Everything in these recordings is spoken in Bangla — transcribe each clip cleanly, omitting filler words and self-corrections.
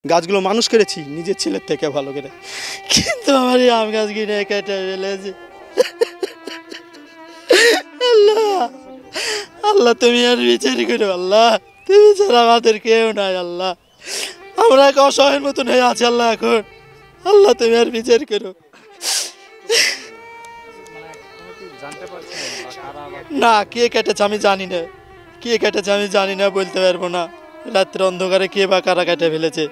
গাছগুলো মানুষ করেছি নিজের ছেলের থেকে ভালো করে, কিন্তু আমার এই আম গাছ কিনে কেটে ফেলেছে। আল্লাহ, আল্লাহ তুমি আর বিচার করো। আল্লাহ তুমি ছাড়া আমাদের কেউ নাই। আল্লাহ আমরা এক অসহায়ের মতন হয়ে আছি। আল্লাহ এখন আল্লাহ তুমি আর বিচার করো। না, কে কেটেছে আমি জানি না, কে কেটেছে আমি জানি না, বলতে পারবো না। রাত্রে অন্ধকারে কে বা কারা কেটে ফেলেছে।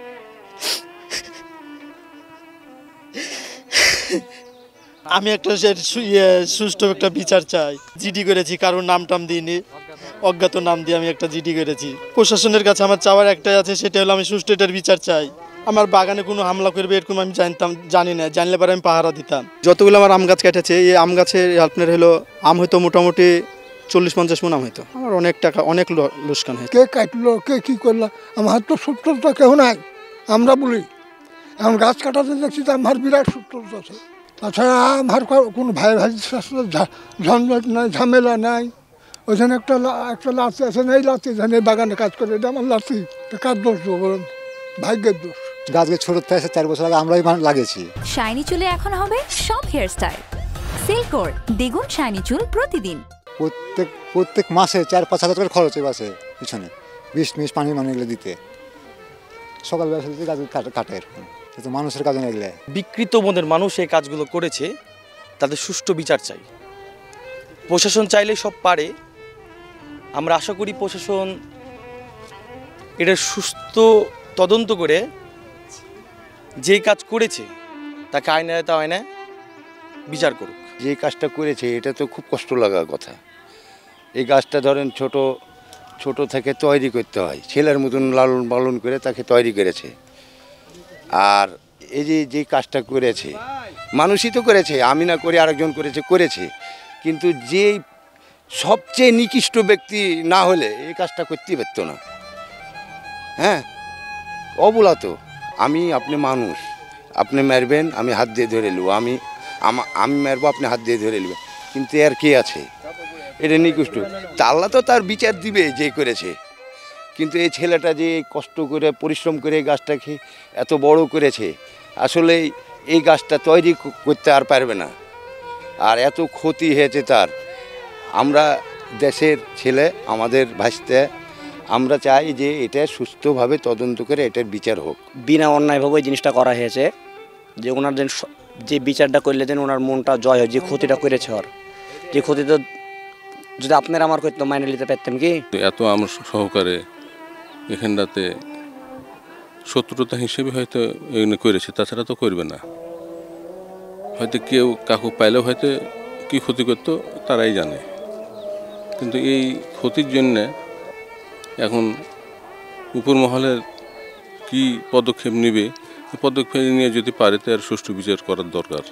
আমি একটা সুষ্ঠু একটা বিচার চাই। জিডি করেছি, কারোর নাম টাম দিইনি, অজ্ঞাত নাম দিয়ে আমি একটা জিডি করেছি। প্রশাসনের কাছে আমার চাওয়ার একটাই আছে, সেটা হলো আমি সুষ্ঠু এটার বিচার চাই। আমার বাগানে কোনো হামলা করবে এরকম আমি জানি না, জানলে পরে আমি পাহারা দিতাম। যতগুলো আমার আম গাছ কেটেছে, এই আম গাছের আপনার হলো আম হয়তো মোটামুটি 40-50 মণ আম হয়তো। আমার অনেক টাকা, অনেক লোকসান হয়। কে কাটলো, কে কী করলো, আমার তো সূত্রতা কেউ নাই। আমরা বলি এখন গাছ কাটাতে দেখছি তো আমার বিরাট সূত্রতা আছে। তাছাড়া আমার কোনো ভাই ঝঞ্ঝট নাই, ঝামেলা নাই। ওইখানে একটা লাতি আছে না, এই লাতি এই বাগানে কাজ করে, এটা আমার লাতি। কার দোষ বলুন? ভাগ্যের দোষ। গাছকে ছোট থেকে 4 বছর আগে আমরাই লাগিয়েছি। শাইনি চুলে এখন হবে সব হেয়ার স্টাইল। সিল্কোর দ্বিগুণ শাইনি চুল প্রতিদিন। প্রত্যেক মাসে 4-5 হাজার করে খরচ হয় বাসে পিছনে, বিষ পানি এগুলো দিতে। সকালবেলা দিতে গাছ কাটে, এরকম তো মানুষের কাজে না এগুলো। বিকৃত মনের মানুষ এই কাজগুলো করেছে, তাদের সুষ্ঠু বিচার চাই। প্রশাসন চাইলে সব পারে। আমরা আশা করি প্রশাসন এটা সুস্থ তদন্ত করে যেই কাজ করেছে তাকে আইনে বিচার করুক। যে কাজটা করেছে এটা তো খুব কষ্ট লাগার কথা। এই গাছটা ধরেন ছোট থেকে তৈরি করতে হয়, ছেলের মতন লালন পালন করে তাকে তৈরি করেছে। আর এই যে কাজটা করেছে মানুষই তো করেছে, আমি না করে আরেকজন করেছে, কিন্তু যে সবচেয়ে নিকৃষ্ট ব্যক্তি না হলে এই কাজটা করতেই পারতো না। হ্যাঁ, অবলা তো। আপনি মানুষ, আপনি মারবেন, আমি হাত দিয়ে ধরে নেব, আমি মারবো, আপনি হাত দিয়ে ধরে নেবেন, কিন্তু এর কে আছে? এটা নিকৃষ্ট। তা আল্লাহ তো তার বিচার দিবে যে করেছে। কিন্তু এই ছেলেটা যে কষ্ট করে পরিশ্রম করে এই গাছটাকে এত বড় করেছে, আসলে এই গাছটা তৈরি করতে আর পারবে না। আর এত ক্ষতি হয়েছে তার। আমরা দেশের ছেলে, আমাদের ভাসতে, আমরা চাই যে এটা সুস্থভাবে তদন্ত করে এটার বিচার হোক। বিনা অন্যায়ভাবে এই জিনিসটা করা হয়েছে, যে ওনার যে বিচারটা করলে যেন ওনার মনটা জয় হয়। যে ক্ষতিটা করেছে ওর, যে ক্ষতিটা যদি আপনারা আমার করতে মাইনে নিতে পারতেন কি? এত আমার সহকারে এখানটাতে শত্রুতা হিসেবে হয়তো এগুলো করেছে, তাছাড়া তো করবে না। হয়তো কেউ কাকু পাইলেও হয়তো কী ক্ষতি করতো তারাই জানে। কিন্তু এই ক্ষতির জন্যে এখন উপর মহলের কি পদক্ষেপ নেবে, পদক্ষেপ নিয়ে যদি পারে তার সুষ্ঠু বিচার করার দরকার।